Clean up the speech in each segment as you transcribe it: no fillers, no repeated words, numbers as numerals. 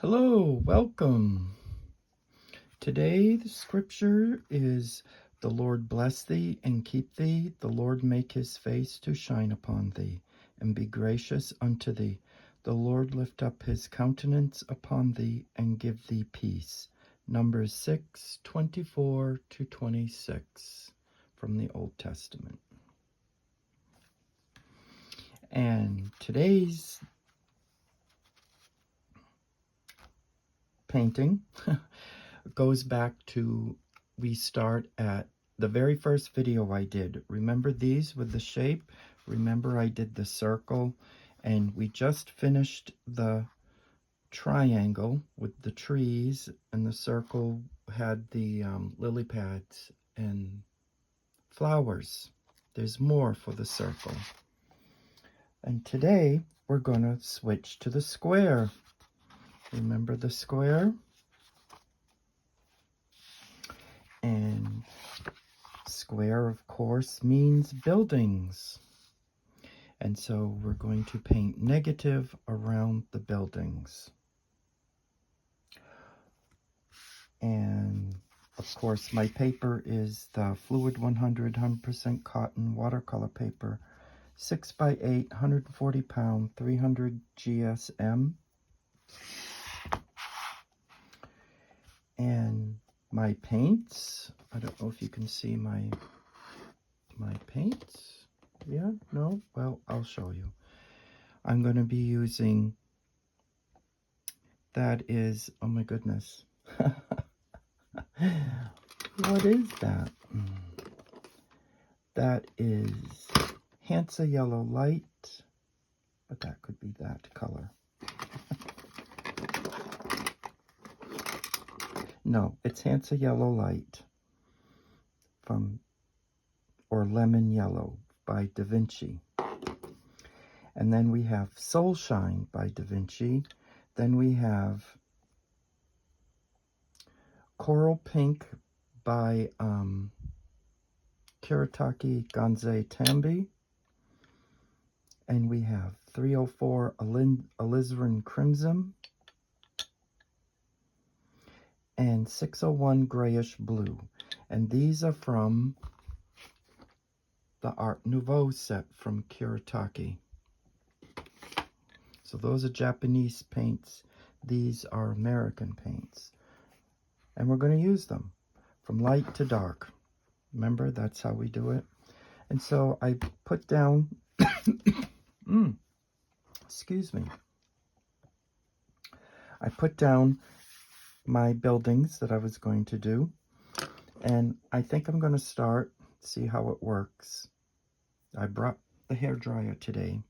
Hello, welcome. Today the scripture is, "The Lord bless thee and keep thee. The Lord make his face to shine upon thee and be gracious unto thee. The Lord lift up his countenance upon thee and give thee peace." Numbers 6:24-26 from the Old Testament. And today's painting goes back to, we start at the very first video I did. Remember these with the shape? Remember I did the circle, and we just finished the triangle with the trees, and the circle had the lily pads and flowers. There's more for the circle. And today we're going to switch to the square. Remember the square? And square, of course, means buildings. And so we're going to paint negative around the buildings. And of course, my paper is the Fluid 100% cotton watercolor paper, 6x8, 140 pound, 300 GSM. And my paints, I don't know if you can see my paints. Yeah, no? Well, I'll show you. I'm going to be using, that is, oh my goodness. What is that? That is Hansa Yellow Light, but that could be that color. No, it's Hansa Yellow Light or Lemon Yellow by Davinci. And then we have Soulshine by Davinci. Then we have Coral Pink by Kuretake Tambi. And we have 304 Alizarin Crimson. And 601 Grayish Blue. And these are from the Art Nouveau set from Kuretake. So those are Japanese paints. These are American paints. And we're going to use them from light to dark. Remember, that's how we do it. And so I put down, excuse me. I put down my buildings that I was going to do, and I think I'm going to start, see how it works. I brought the hairdryer today,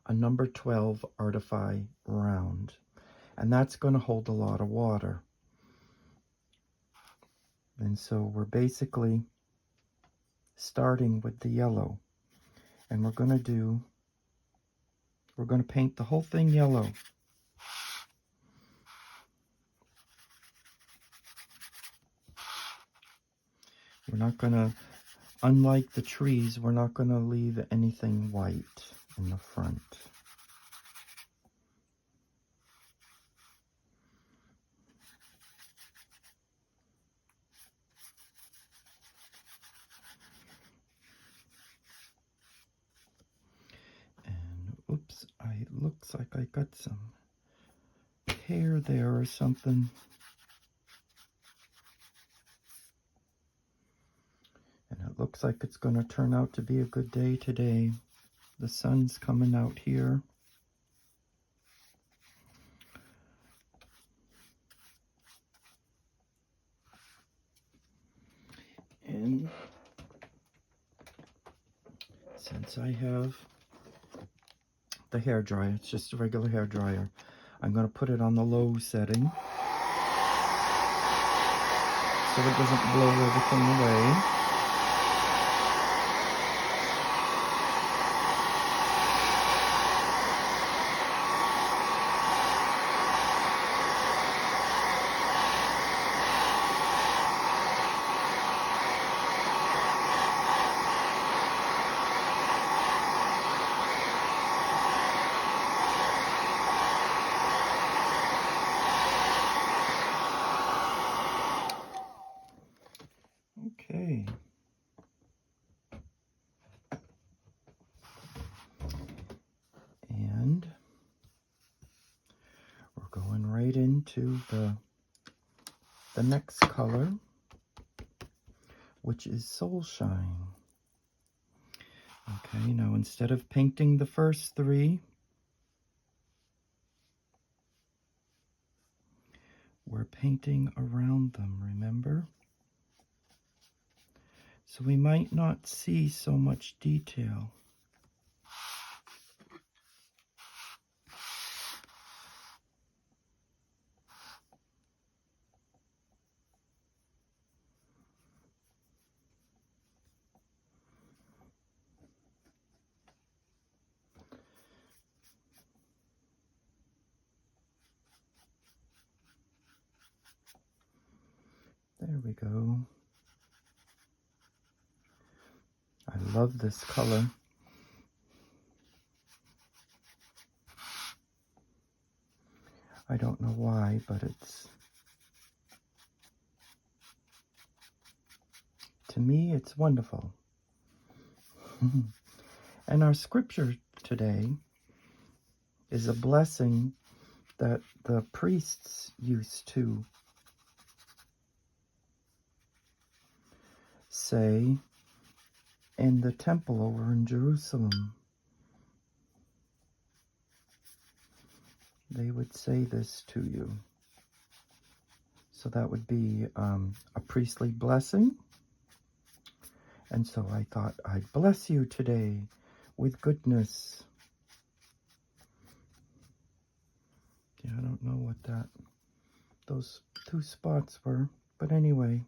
a number 12 Artify round, and that's going to hold a lot of water. And so we're basically starting with the yellow, and we're going to paint the whole thing yellow. We're not going to, unlike the trees, we're not going to leave anything white in the front. And oops, looks like I got some hair there or something. And it looks like it's going to turn out to be a good day today. The sun's coming out here. And since I have the hairdryer, it's just a regular hairdryer, I'm going to put it on the low setting so it doesn't blow everything away. into the next color, which is Soulshine. Okay, now instead of painting the first three, we're painting around them, remember? So we might not see so much detail. There we go. I love this color. I don't know why, but to me, it's wonderful. And our scripture today is a blessing that the priests used to say in the temple over in Jerusalem. They would say this to you. So that would be a priestly blessing. And so I thought I'd bless you today with goodness. Yeah, I don't know what those two spots were, but anyway.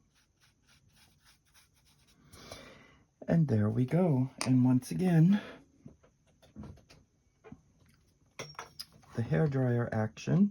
And there we go. And once again, the hairdryer action.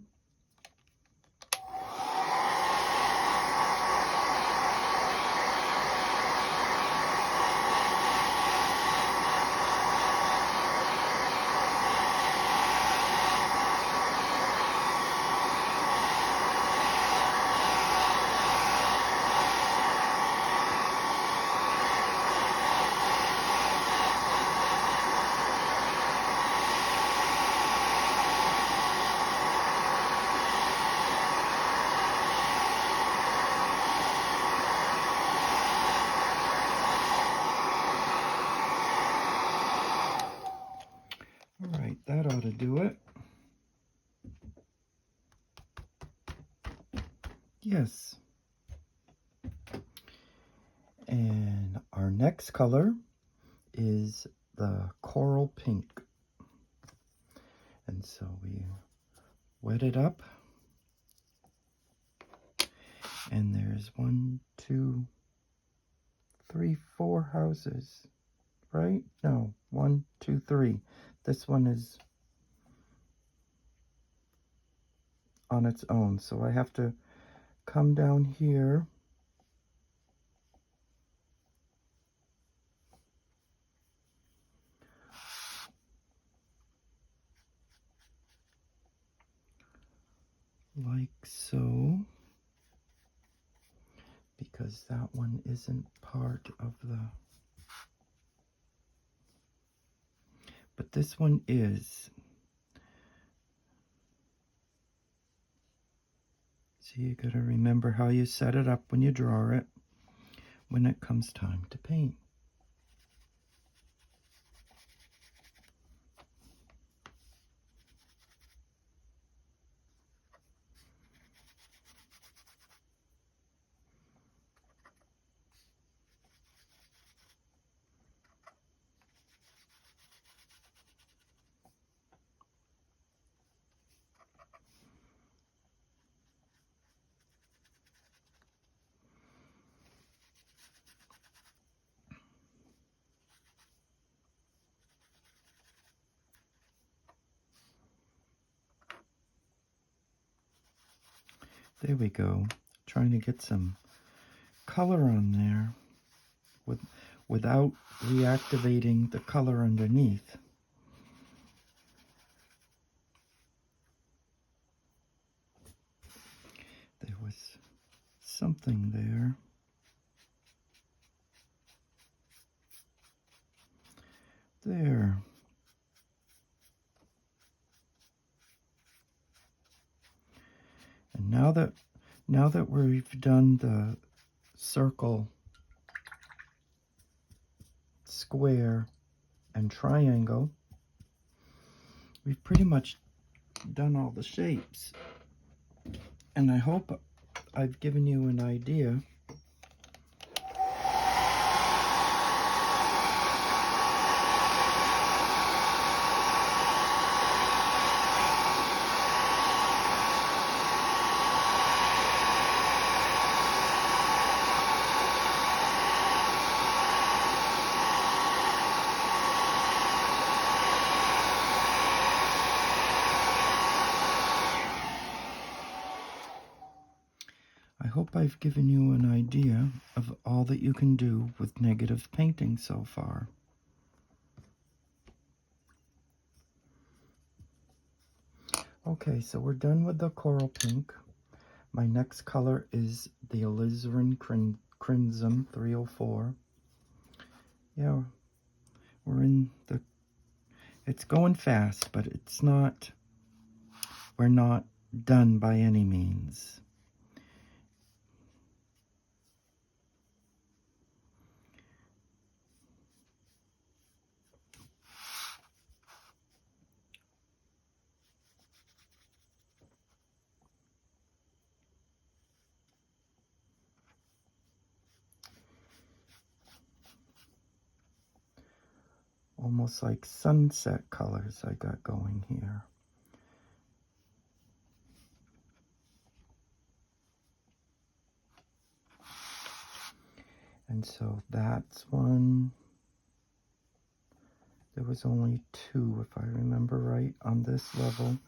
All right, that ought to do it. Yes. And our next color is the coral pink. And so we wet it up. And there's 1, 2, 3, 4 houses, right? No, 1, 2, 3. This one is on its own. So I have to come down here. Like so. Because that one isn't part of the... But this one is. So you gotta remember how you set it up when you draw it, when it comes time to paint. There we go. Trying to get some color on there without reactivating the color underneath. There was something there. There. now that we've done the circle, square, and triangle, we've pretty much done all the shapes. And I hope I've given you an idea I've given you an idea of all that you can do with negative painting so far. Okay, so we're done with the coral pink. My next color is the alizarin crimson 304. Yeah, we're in the, it's going fast, but it's not, we're not done by any means. Almost like sunset colors I got going here. And so that's one. There was only two, if I remember right, on this level.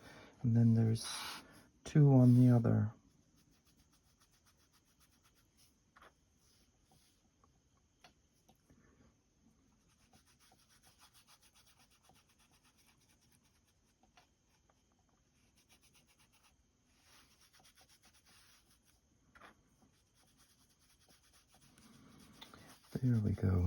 And then there's two on the other. There we go.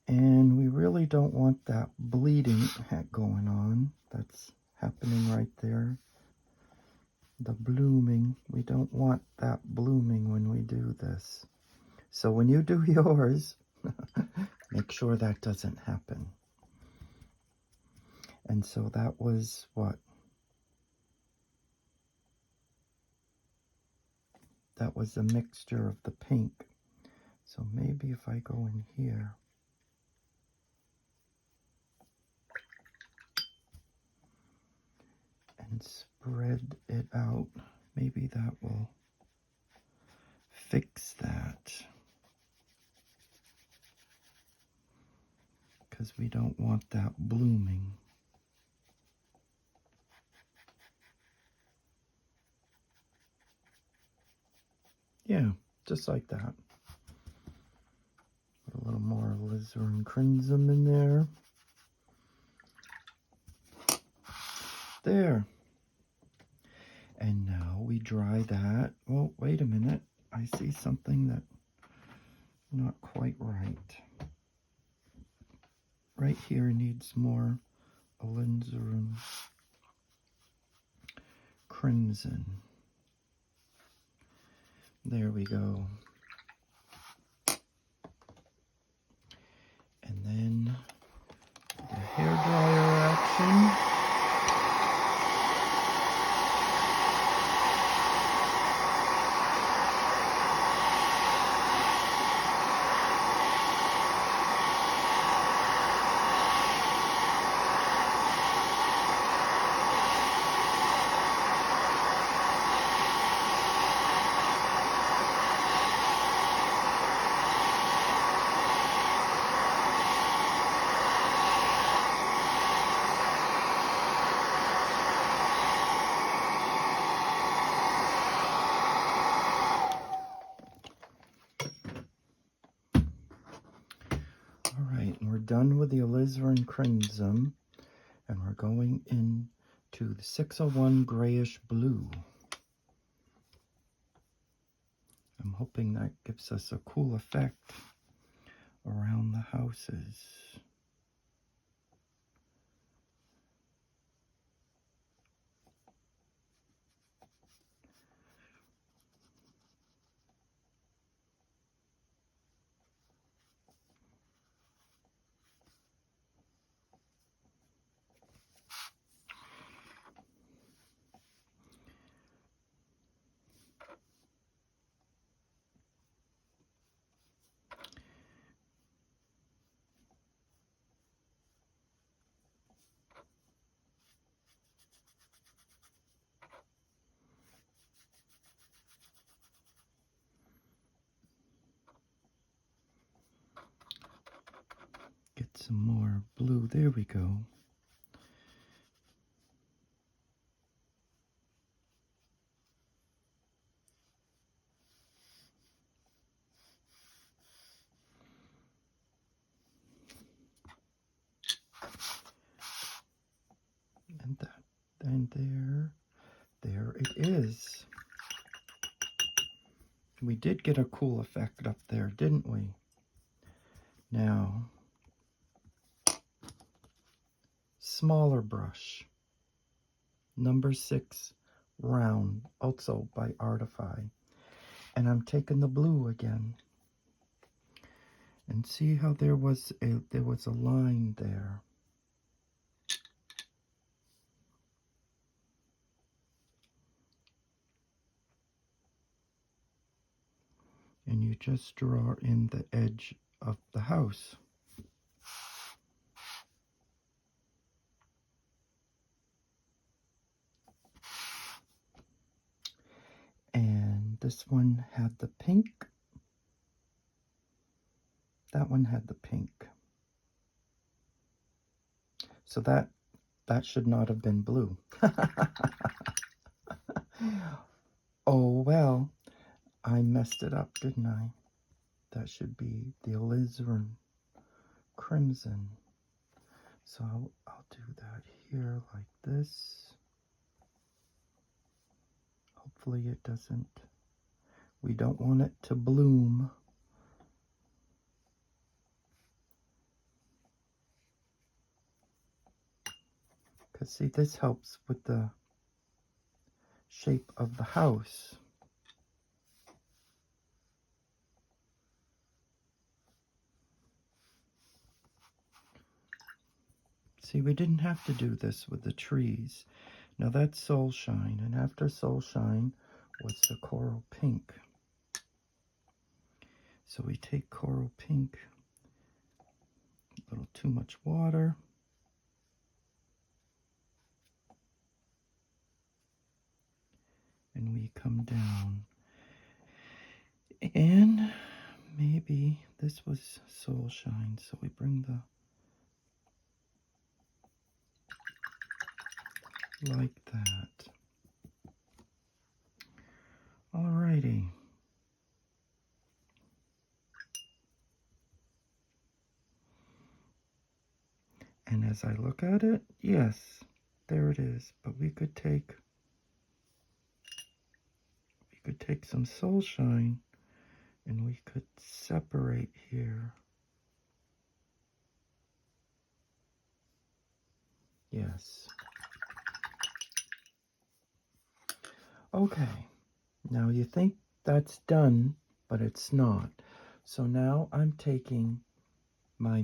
And we really don't want that bleeding going on. That's happening right there. The blooming. We don't want that blooming when we do this. So when you do yours, make sure that doesn't happen. And so that was what? That was a mixture of the pink. So maybe if I go in here, and spread it out, maybe that will fix that. Because we don't want that blooming. Yeah, just like that. Put a little more alizarin crimson in there. There. And now we dry that. Well, wait a minute. I see something that not quite right. Right here needs more alizarin crimson. There we go. And then the hairdryer action. Done with the alizarin crimson, and we're going into the 601 grayish blue. I'm hoping that gives us a cool effect around the houses. some more blue. There we go. And there it is. We did get a cool effect up there, didn't we? Now, smaller brush, number 6, round, also by Artify. And I'm taking the blue again. And see how there was a line there. And you just draw in the edge of the house. And this one had the pink. That one had the pink. So that should not have been blue. Oh well, I messed it up, didn't I? That should be the alizarin crimson. So I'll do that here like this. Hopefully it doesn't. We don't want it to bloom. Because see, this helps with the shape of the house. See, we didn't have to do this with the trees. Now that's Soulshine, and after Soulshine was the coral pink. So we take coral pink, a little too much water. And we come down. And maybe this was Soulshine, so we bring the like that. Alrighty. And as I look at it, yes, there it is. But we could take some Soulshine and we could separate here. Yes. Okay. Now you think that's done, but it's not. So now I'm taking my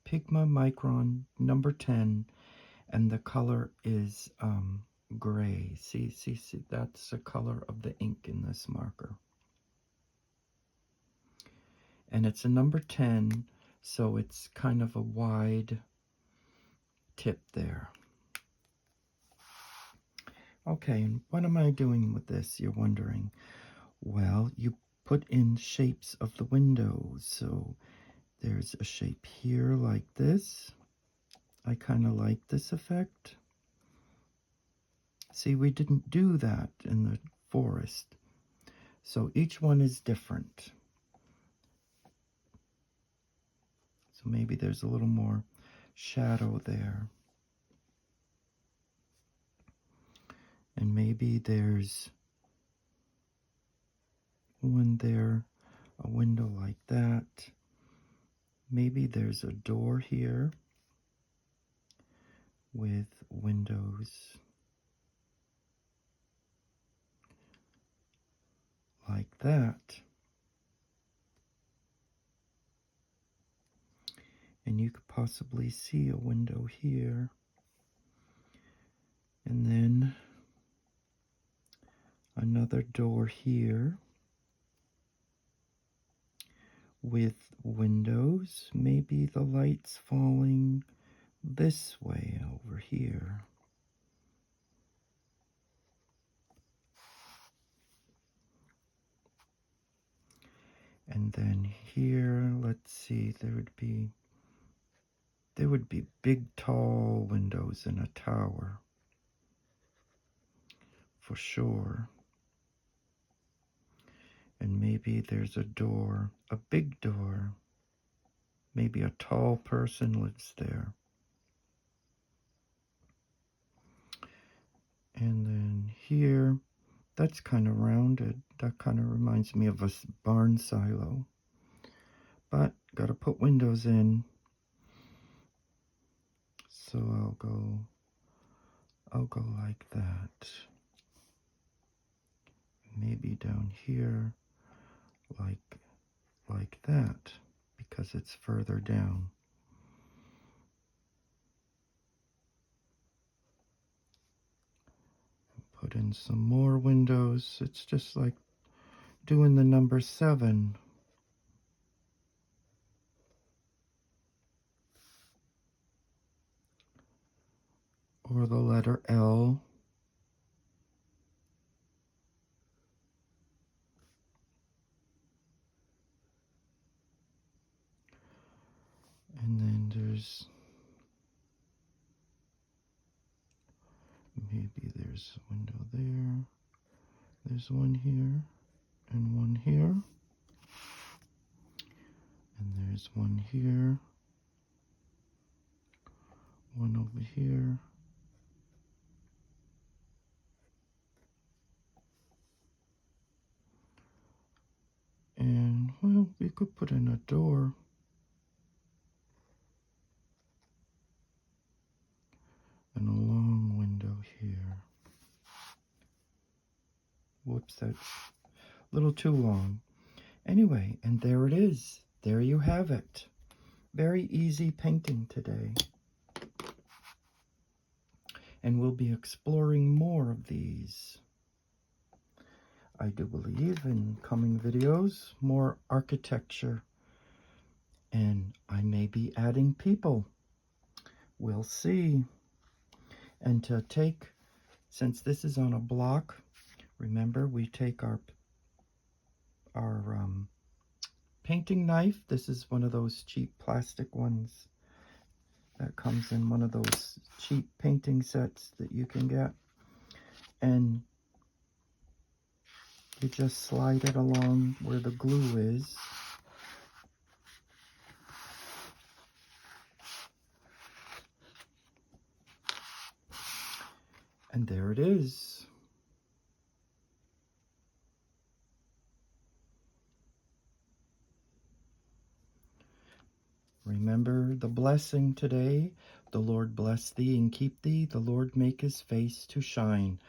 Pigma Micron number 10, and the color is gray. See, that's the color of the ink in this marker. And it's a number 10, so it's kind of a wide tip there. Okay, and what am I doing with this, you're wondering? Well, you put in shapes of the windows. So there's a shape here like this. I kind of like this effect. See, we didn't do that in the forest. So each one is different. So maybe there's a little more shadow there. And maybe there's one there, a window like that. Maybe there's a door here with windows like that. And you could possibly see a window here. And then another door here with windows. Maybe the light's falling this way over here. And then here, let's see, there would be big tall windows in a tower for sure. And maybe there's a door, a big door. Maybe a tall person lives there. And then here, that's kind of rounded. That kind of reminds me of a barn silo. But got to put windows in. So I'll go like that. Maybe down here, like that, because it's further down. Put in some more windows. It's just like doing the number 7. Or the letter L. And then there's maybe there's a window there. There's one here and one here. And there's one here. One over here. And, well, we could put in a door. And a long window here. Whoops, that's a little too long. Anyway, and there it is. There you have it. Very easy painting today. And we'll be exploring more of these. I do believe in coming videos, more architecture. And I may be adding people. We'll see. And to take, since this is on a block, remember we take our painting knife. This is one of those cheap plastic ones that comes in one of those cheap painting sets that you can get. And you just slide it along where the glue is. And there it is. Remember the blessing today. The Lord bless thee and keep thee. The Lord make his face to shine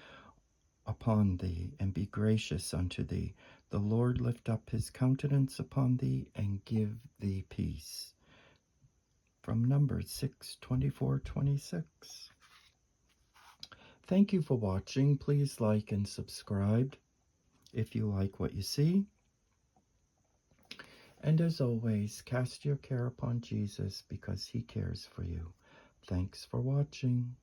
upon thee and be gracious unto thee. The Lord lift up his countenance upon thee and give thee peace. From Numbers 6:24-26. Thank you for watching. Please like and subscribe if you like what you see. And as always, cast your care upon Jesus because he cares for you. Thanks for watching.